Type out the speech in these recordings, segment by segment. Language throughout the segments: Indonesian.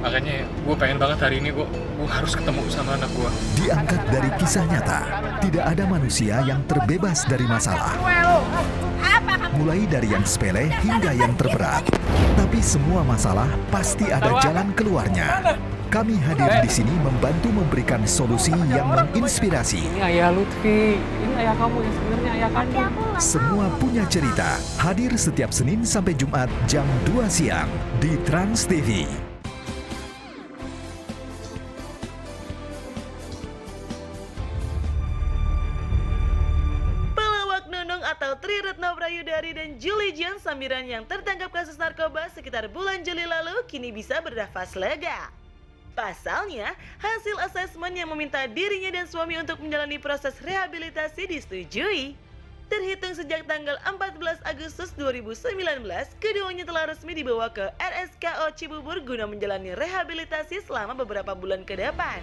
Makanya gue pengen banget hari ini gue harus ketemu sama anak gue. Diangkat dari kisah nyata, tidak ada manusia yang terbebas dari masalah. Mulai dari yang sepele hingga yang terberat. Tapi semua masalah pasti ada jalan keluarnya. Kami hadir di sini membantu memberikan solusi yang menginspirasi. Ini ayah Lutfi, ini ayah kamu yang sebenarnya ayah kamu. Semua punya cerita. Hadir setiap Senin sampai Jumat jam 2 siang di Trans TV. Pelawak Nunung atau Tri Retno Prayudari dan Julie John Sambiran yang tertangkap kasus narkoba sekitar bulan Juli lalu kini bisa bernafas lega. Pasalnya, hasil asesmen yang meminta dirinya dan suami untuk menjalani proses rehabilitasi disetujui. Terhitung sejak tanggal 14 Agustus 2019, keduanya telah resmi dibawa ke RSKO Cibubur guna menjalani rehabilitasi selama beberapa bulan ke depan.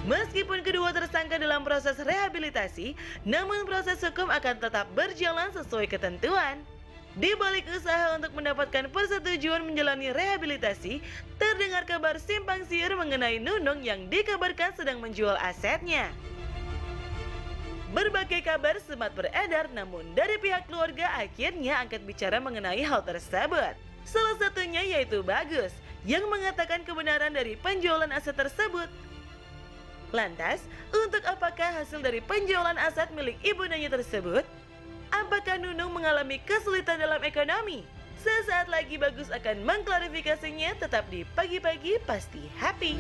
Meskipun kedua tersangka dalam proses rehabilitasi, namun proses hukum akan tetap berjalan sesuai ketentuan. Di balik usaha untuk mendapatkan persetujuan menjalani rehabilitasi, terdengar kabar simpang siur mengenai Nunung yang dikabarkan sedang menjual asetnya. Berbagai kabar sempat beredar, namun dari pihak keluarga akhirnya angkat bicara mengenai hal tersebut. Salah satunya yaitu Bagus, yang mengatakan kebenaran dari penjualan aset tersebut. Lantas, untuk apakah hasil dari penjualan aset milik ibundanya tersebut? Apakah Nunung mengalami kesulitan dalam ekonomi? Sesaat lagi Bagus akan mengklarifikasinya, tetap di Pagi-Pagi Pasti Happy.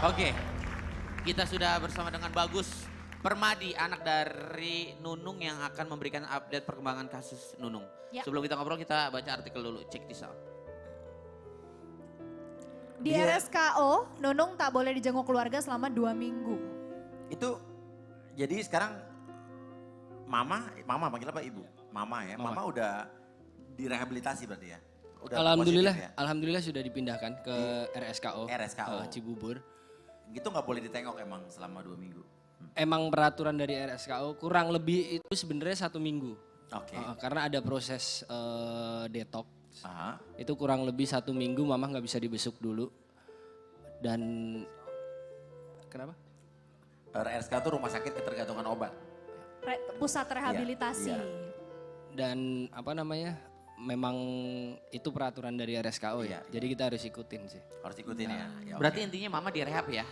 Oke, kita sudah bersama dengan Bagus Permadi, anak dari Nunung yang akan memberikan update perkembangan kasus Nunung. Ya. Sebelum kita ngobrol, kita baca artikel dulu, check this out. Di RSKO, Nunung tak boleh dijenguk keluarga selama 2 minggu. Itu jadi sekarang mama panggil apa ibu? Mama ya, mama udah direhabilitasi berarti ya? Udah Alhamdulillah, positif ya? alhamdulillah sudah dipindahkan ke RSKO, RSKO. Cibubur. Gitu nggak boleh ditengok emang selama 2 minggu? Emang peraturan dari RSKO kurang lebih itu sebenarnya 1 minggu. Oke. Karena ada proses detox. Aha. Itu kurang lebih 1 minggu mama nggak bisa dibesuk dulu. Dan kenapa? RSK itu rumah sakit ketergantungan obat. Pusat rehabilitasi. Iya. Dan apa namanya, memang itu peraturan dari RSKO ya. Iya. Jadi kita harus ikutin sih. Harus ikutin ya. Ya, oke. Berarti intinya mama direhab ya?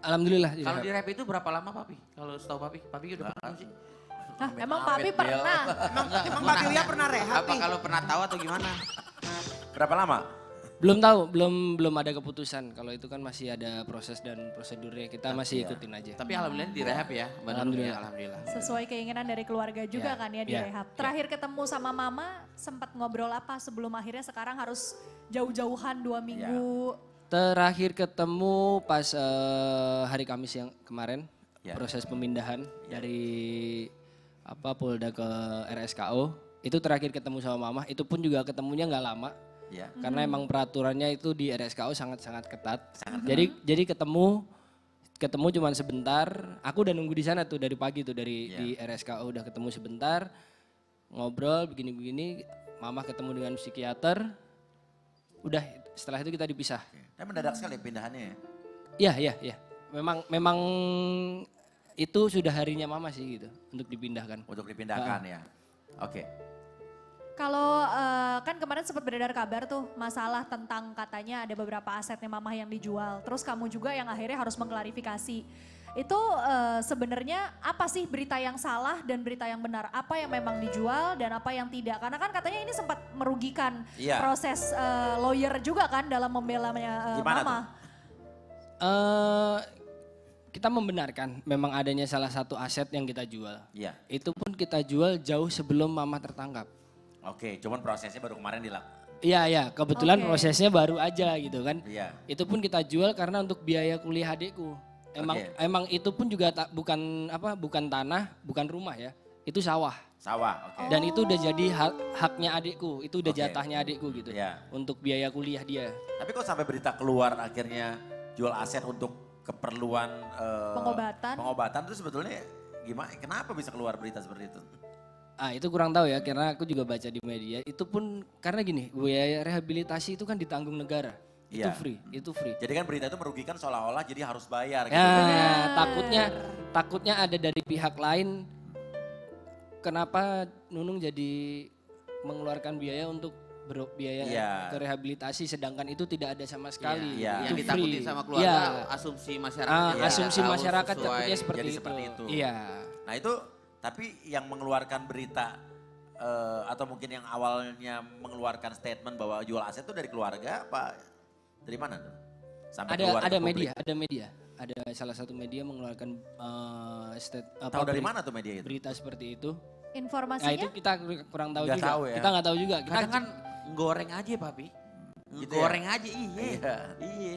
Alhamdulillah. Kalau direhab itu berapa lama Papi? Kalau setahu Papi udah pernah sih? Hah, emang Papi pernah? Emang Papi Lia pernah rehab? Apa kalau pernah tahu atau gimana? Berapa lama? Belum tahu, belum ada keputusan. Kalau itu kan masih ada proses dan prosedurnya, kita masih ikutin aja. Tapi alhamdulillah direhab ya? Alhamdulillah. Alhamdulillah. Sesuai keinginan dari keluarga juga kan ya direhab. Terakhir ketemu sama mama sempat ngobrol apa sebelum akhirnya sekarang harus jauh-jauhan 2 minggu. Terakhir ketemu pas hari Kamis yang kemarin, proses pemindahan dari Polda ke RSKO. Itu terakhir ketemu sama mama, itu pun juga ketemunya nggak lama. Ya. Karena emang peraturannya itu di RSKO sangat-sangat ketat. Jadi ketemu cuma sebentar. Aku udah nunggu di sana tuh dari pagi tuh di RSKO udah ketemu sebentar. Ngobrol begini-begini, mama ketemu dengan psikiater. Udah setelah itu kita dipisah. Tapi mendadak sekali pindahannya ya? Iya. Memang itu sudah harinya mama sih gitu untuk dipindahkan. Untuk dipindahkan ya. Oke. Kalau kan kemarin sempat beredar kabar tuh masalah tentang katanya ada beberapa asetnya mama yang dijual. Terus kamu juga yang akhirnya harus mengklarifikasi. Itu sebenarnya apa sih berita yang salah dan berita yang benar? Apa yang memang dijual dan apa yang tidak? Karena kan katanya ini sempat merugikan proses lawyer juga kan dalam membela mama. Kita membenarkan memang adanya salah satu aset yang kita jual. Iya. Itu pun kita jual jauh sebelum mama tertangkap. Oke, cuman prosesnya baru kemarin dilakukan. Iya, kebetulan prosesnya baru aja gitu kan. Iya. Itu pun kita jual karena untuk biaya kuliah adikku. Emang itu pun juga bukan tanah, bukan rumah ya. Itu sawah. Sawah, oke. Dan itu udah jadi haknya adikku, itu udah jatahnya adikku gitu. Iya. Untuk biaya kuliah dia. Tapi kok sampai berita keluar akhirnya jual aset untuk keperluan pengobatan. Pengobatan itu sebetulnya gimana? Kenapa bisa keluar berita seperti itu? Itu kurang tahu ya, karena aku juga baca di media. Itu pun karena gini, biaya rehabilitasi itu kan ditanggung negara. Itu Iya. free, itu free. Jadi kan berita itu merugikan seolah-olah jadi harus bayar gitu. Ya, takutnya ada dari pihak lain. Kenapa Nunung jadi mengeluarkan biaya untuk biaya ke rehabilitasi, sedangkan itu tidak ada sama sekali. Iya. Yang ditakuti sama keluarga, asumsi masyarakat. Asumsi masyarakat takutnya seperti itu. Iya. Nah itu, tapi yang mengeluarkan berita atau mungkin yang awalnya mengeluarkan statement bahwa jual aset itu dari keluarga apa dari mana tuh? Sampai keluar ke publik. Ada salah satu media mengeluarkan tahu dari mana tuh media itu? Berita seperti itu. Informasinya? Nah itu kita kurang tahu Nggak juga. tahu ya. Kita nggak tahu juga. Kita Kadang kan goreng aja papi. Gitu Goreng ya? aja, iya.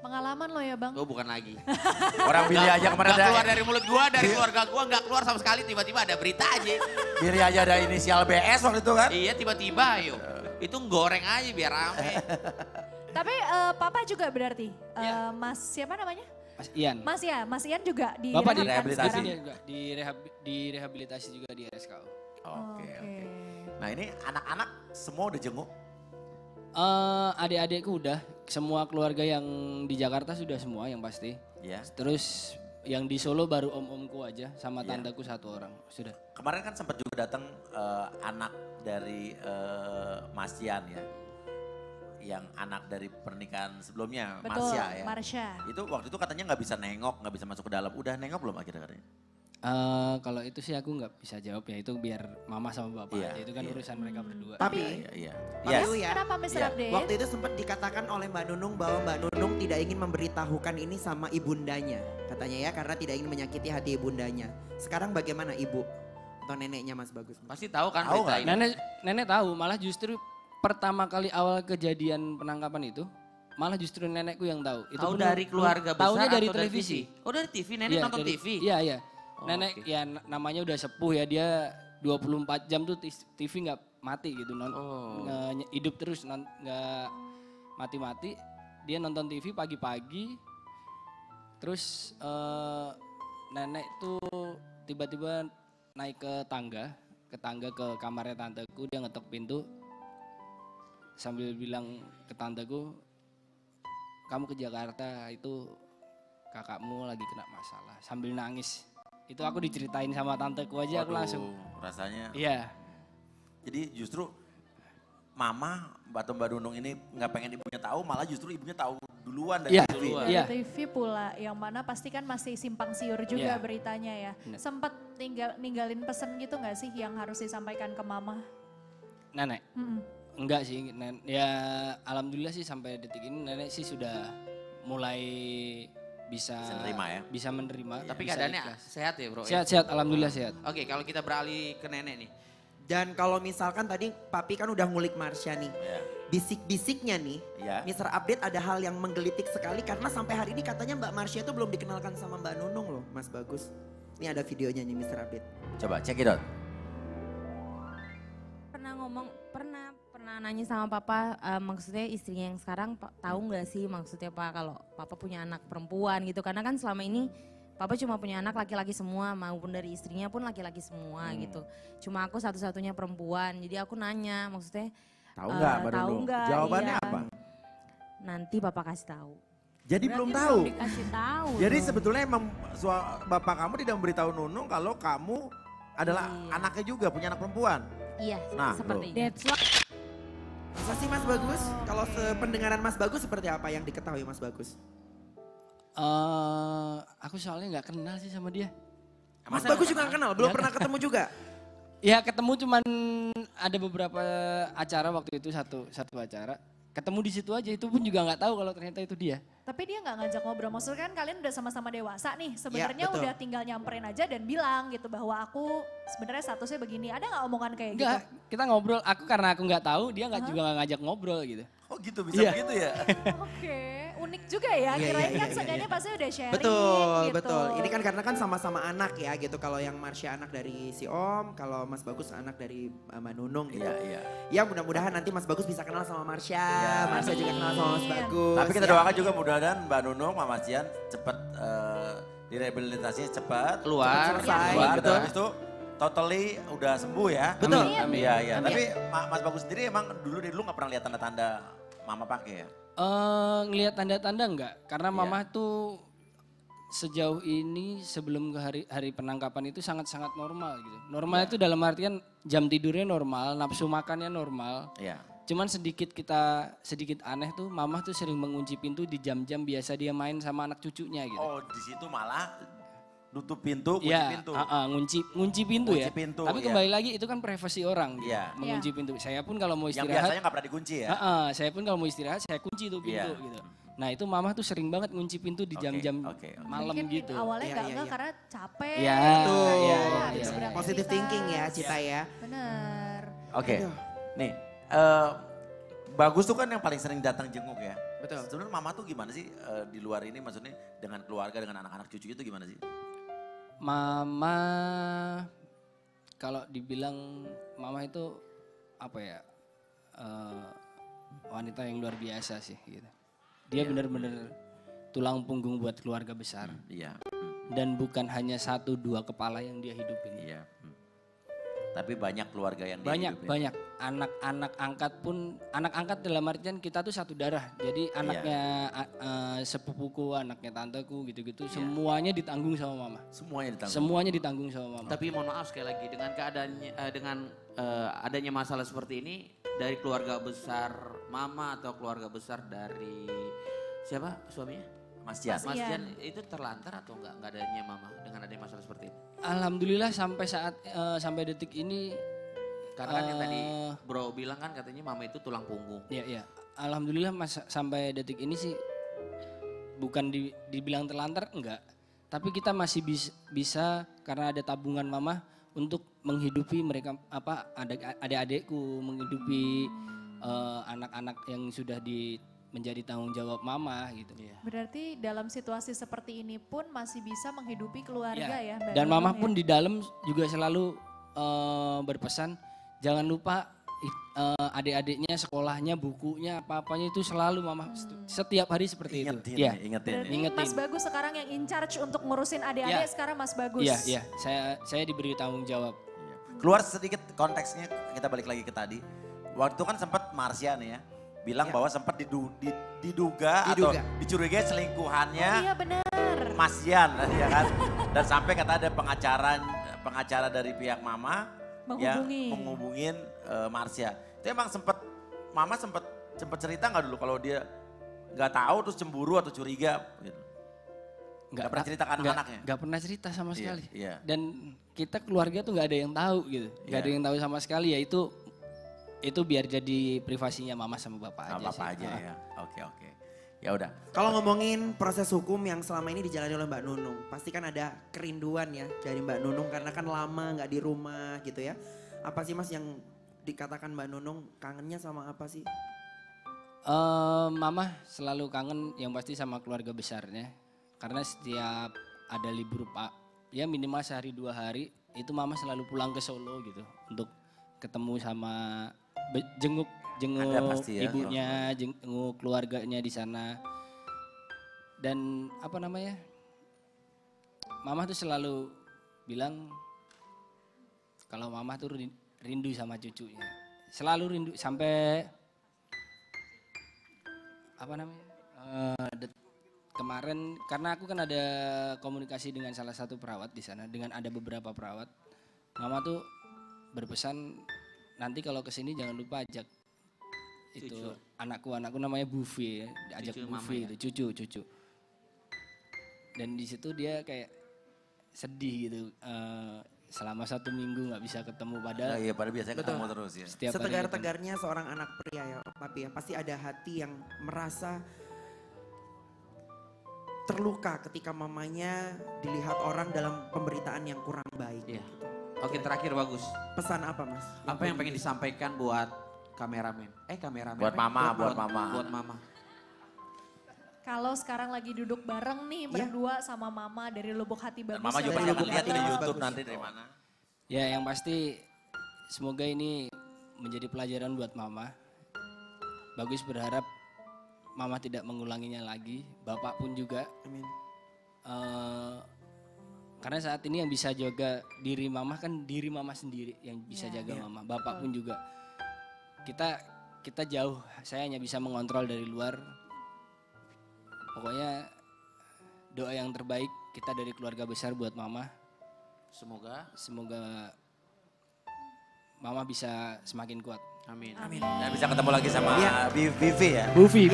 Pengalaman lo ya bang? Oh bukan lagi. Orang Billy aja kemarin Gak ada, keluar dari mulut gua, dari keluarga gua gak keluar sama sekali. Tiba-tiba ada berita aja. Billy aja ada inisial BS waktu itu kan? Iya tiba-tiba ayo. Itu goreng aja biar rame. Tapi papa juga berarti, mas siapa namanya? Mas Ian. Mas Ian juga di Bapak di rehabilitasi dia juga di rehabilitasi juga di RSKO. Oke. Nah ini anak-anak semua udah jenguk? Adik-adikku udah, semua keluarga yang di Jakarta sudah semua yang pasti. Iya. Terus yang di Solo baru om-omku aja sama tandaku satu orang, sudah. Kemarin kan sempat juga datang anak dari Mas Ian ya. Yang anak dari pernikahan sebelumnya, Betul, Marsha ya. Marsha. Itu waktu itu katanya nggak bisa nengok, nggak bisa masuk ke dalam. Udah nengok belum akhirnya katanya? Kalau itu sih aku nggak bisa jawab ya, itu biar mama sama bapak aja, itu kan urusan mereka berdua. Tapi Iya. Yes. Yes. Kenapa Mr. Iya. Update? waktu itu sempat dikatakan oleh Mbak Nunung bahwa Mbak Nunung tidak ingin memberitahukan ini sama ibundanya. Katanya ya karena tidak ingin menyakiti hati ibundanya. Sekarang bagaimana ibu atau neneknya Mas Bagus? Pasti tahu kan Tahu berita nggak? ini. Nenek tahu, malah justru pertama kali awal kejadian penangkapan itu, malah justru nenekku yang tahu. Itu Tahu pun dari keluarga besar taunya dari atau televisi. Oh dari TV, nenek Iya, nonton dari- TV? Iya. Oh, Nenek oke. ya namanya udah sepuh ya, dia 24 jam tuh TV nggak mati gitu, hidup terus, nggak mati-mati. Dia nonton TV pagi-pagi, terus nenek tuh tiba-tiba naik ke tangga ke kamarnya tanteku, dia ngetok pintu sambil bilang ke tanteku, kamu ke Jakarta itu kakakmu lagi kena masalah, sambil nangis. Itu aku diceritain sama tanteku aja, aku Waduh, langsung. rasanya. Iya. Jadi justru Mama Mbak Nunung ini nggak pengen ibunya tahu, malah justru ibunya tahu duluan dari Iya, TV. iya. TV pula, yang mana pasti kan masih simpang siur juga Iya. beritanya ya. Benar. Sempat ninggalin pesan gitu nggak sih yang harus disampaikan ke mama? Nenek? Mm-mm. Enggak sih, ya alhamdulillah sih sampai detik ini nenek sih sudah mulai bisa menerima. Tapi bisa keadaannya ikhlas. sehat ya bro? Sehat, alhamdulillah sehat. Oke, kalau kita beralih ke nenek nih. Dan kalau misalkan tadi Papi kan udah ngulik Marsha nih. Iya. Bisik-bisiknya nih, Iya. Mr. Update ada hal yang menggelitik sekali karena sampai hari ini katanya Mbak Marsha itu belum dikenalkan sama Mbak Nunung loh Mas Bagus. Ini ada videonya nih Mr. Update. Coba cek it out. Pernah nanya sama papa, maksudnya istrinya yang sekarang tahu nggak sih maksudnya pak kalau papa punya anak perempuan gitu, karena kan selama ini papa cuma punya anak laki-laki semua, maupun dari istrinya pun laki-laki semua gitu. Cuma aku satu-satunya perempuan, jadi aku nanya maksudnya Tahu nggak Mbak tahu Nunung? nggak, Jawabannya iya. apa? Nanti papa kasih tahu. Jadi Berarti belum tahu. Dikasih tahu. Jadi dong. sebetulnya emang bapak kamu tidak memberitahu Nunung kalau kamu adalah Iya. anaknya juga, punya anak perempuan. Iya, Nah, seperti tuh. itu. Masa sih Mas Bagus? Kalau sependengaran Mas Bagus seperti apa yang diketahui Mas Bagus? Aku soalnya nggak kenal sih sama dia. Mas Bagus juga gak kenal? Belum pernah ketemu juga? Ya ketemu cuman ada beberapa acara waktu itu, satu acara. Ketemu di situ aja, itu pun juga nggak tahu kalau ternyata itu dia. Tapi dia nggak ngajak ngobrol, maksudnya kan kalian udah sama-sama dewasa nih. Sebenarnya betul. udah tinggal nyamperin aja dan bilang gitu bahwa aku sebenarnya statusnya begini. Ada nggak omongan kayak Enggak, gitu? kita ngobrol, karena aku nggak tahu, dia nggak juga nggak ngajak ngobrol gitu. Oh gitu, bisa Iya. begitu ya? Oke, unik juga ya. Iya, Kirain iya, kan iya, seenggaknya pasti udah sharing Betul, gitu. betul. Ini kan karena kan sama-sama anak ya gitu. Kalau yang Marsha anak dari si Om, kalau Mas Bagus anak dari Mbak Nunung gitu. Iya, iya. Ya mudah-mudahan nanti Mas Bagus bisa kenal sama Marsha, Iya. Marsha juga kenal sama Mas Amin. Bagus. Tapi kita ya. doakan juga mudah-mudahan Mbak Nunung, Mama Cian cepat direhabilitasinya cepat. Keluar. Cepat selesai, Keluar, betul. dan habis itu totally udah sembuh ya. Betul. Amin. Iya, iya. Amin. Tapi Mas Bagus sendiri emang dulu nggak pernah lihat tanda-tanda mama pakai ya? Ngelihat tanda-tanda enggak, karena Iya. mama tuh sejauh ini sebelum ke hari penangkapan itu sangat-sangat normal gitu. Normal itu dalam artian jam tidurnya normal, nafsu makannya normal. Iya. Cuman sedikit aneh tuh, mama tuh sering mengunci pintu di jam-jam biasa dia main sama anak cucunya gitu. Oh di situ malah nutup pintu, kunci Iya, pintu. ngunci pintu ya. Kunci pintu, Tapi iya. kembali lagi itu kan privasi orang gitu, Iya. mengunci pintu. Saya pun kalau mau Yang istirahat, biasanya nggak pernah dikunci ya? saya pun kalau mau istirahat saya kunci tuh pintu Iya. gitu. Nah itu mama tuh sering banget ngunci pintu di jam-jam oke. malam Mungkin gitu. awalnya Iya, enggak iya. karena capek. Iya, Betul. iya, ada iya. beberapa Positive aktivitas. thinking ya Cita ya. Bener. Oke, nih Bagus tuh kan yang paling sering datang jenguk ya. Betul. Sebenarnya mama tuh gimana sih di luar ini maksudnya dengan keluarga, dengan anak-anak cucu itu gimana sih? Mama, kalau dibilang mama itu apa ya, wanita yang luar biasa sih gitu. Dia benar-benar tulang punggung buat keluarga besar. Iya. Dan bukan hanya 1-2 kepala yang dia hidupin. Iya. Tapi banyak keluarga yang dia hidupin. Banyak. Anak-anak angkat pun, anak angkat dalam artian kita tuh satu darah. Jadi anaknya sepupuku, anaknya tanteku gitu-gitu, semuanya ditanggung sama mama. Semuanya ditanggung. Semuanya ditanggung sama mama. Tapi mohon maaf sekali lagi dengan keadaannya adanya masalah seperti ini dari keluarga besar mama atau keluarga besar dari siapa suaminya? Mas Jan. Mas Jan itu terlantar atau enggak adanya mama dengan adanya masalah seperti ini? Alhamdulillah sampai detik ini. Karena kan yang tadi bro bilang kan katanya mama itu tulang punggung. Iya. Alhamdulillah sampai detik ini sih bukan dibilang terlantar enggak. Tapi kita masih bisa karena ada tabungan mama untuk menghidupi mereka adik-adikku, menghidupi anak-anak yang sudah menjadi tanggung jawab mama gitu. Berarti dalam situasi seperti ini pun masih bisa menghidupi keluarga ya Mbak Dan mama Nunung pun ya? di dalam juga selalu berpesan jangan lupa adik-adiknya, sekolahnya, bukunya, apa-apanya itu selalu mama setiap hari seperti Ingetin, itu. Iya. ingetin. Berarti Ingetin. Mas Bagus sekarang yang in charge untuk ngurusin adik-adik sekarang Mas Bagus. Iya. Saya diberi tanggung jawab. Keluar sedikit konteksnya, kita balik lagi ke tadi. Waktu itu kan sempat Marsha nih ya, bilang bahwa sempat diduga atau dicurigai selingkuhannya Iya benar. Mas Jan ya kan. Dan sampai kata ada pengacara dari pihak mama yang menghubungin Marsha. Itu emang mama sempat cerita nggak dulu kalau dia nggak tahu terus cemburu atau curiga gitu. Nggak pernah cerita ke anak-anaknya? Nggak pernah cerita sama sekali. Iya. Dan kita keluarga tuh nggak ada yang tahu gitu. Nggak ada yang tahu sama sekali ya itu biar jadi privasinya mama sama bapak aja Bapak sih. aja ya. Oke. Ya udah. Kalau ngomongin proses hukum yang selama ini dijalani oleh Mbak Nunung, pasti kan ada kerinduan ya dari Mbak Nunung karena kan lama nggak di rumah gitu ya. Apa sih Mas yang dikatakan Mbak Nunung kangennya sama apa sih? Mama selalu kangen yang pasti sama keluarga besarnya. Karena setiap ada libur ya minimal sehari 2 hari itu mama selalu pulang ke Solo gitu untuk ketemu sama jenguk pasti ya, ibunya, jenguk keluarganya di sana. Dan mama tuh selalu bilang kalau mama tuh rindu sama cucunya. Selalu rindu sampai kemarin karena aku kan ada komunikasi dengan salah satu perawat di sana, dengan ada beberapa perawat. Mama tuh berpesan nanti kalau kesini jangan lupa ajak itu anakku namanya Buffy ya, ajak Cucu Buffy mama itu cucu. Dan di situ dia kayak sedih gitu. Selama 1 minggu nggak bisa ketemu padahal. Iya, pada biasanya ketemu terus ya. Setegar-tegarnya seorang anak pria ya, Papi ya, pasti ada hati yang merasa terluka ketika mamanya dilihat orang dalam pemberitaan yang kurang baik. Iya. Gitu. Oke, terakhir Bagus. Pesan apa Mas? Apa yang pengen disampaikan buat kameramen? Kameramen. Buat mama. Buat mama. Kalau sekarang lagi duduk bareng nih berdua sama mama dari lubuk hati Bagus. Mama juga pasti akan lihat di YouTube nanti dari mana. Ya yang pasti semoga ini menjadi pelajaran buat mama. Bagus berharap mama tidak mengulanginya lagi, bapak pun juga. Amin. Karena saat ini yang bisa jaga diri mama kan diri mama sendiri yang bisa jaga mama. Bapak pun juga. Kita jauh, saya hanya bisa mengontrol dari luar. Pokoknya doa yang terbaik kita dari keluarga besar buat mama. Semoga mama bisa semakin kuat. Amin. Dan bisa ketemu lagi sama Vivi ya. Buvi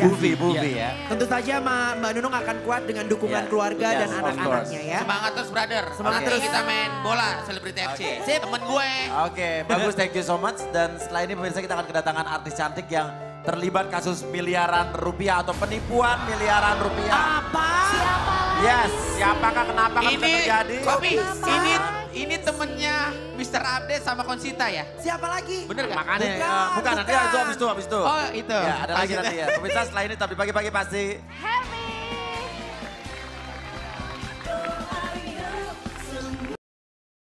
ya. Tentu saja Mbak Nunung akan kuat dengan dukungan keluarga dan anak-anaknya ya. Semangat terus brother. Semangat Nanti terus. kita main bola Selebriti FC. Temen gue. Oke, bagus, thank you so much. Dan setelah ini pemirsa kita akan kedatangan artis cantik yang terlibat kasus miliaran rupiah atau penipuan miliaran rupiah. Apa? Yes, siapakah kenapa kan bisa terjadi? Kopi, ini temennya Mr. Update sama Konsita ya? Siapa lagi? Bener gak? Makanya, bukan nanti itu habis itu. Oh itu. Ya, ada lagi nanti ya. Pemirsa setelah ini tetap di pagi-pagi pasti. Happy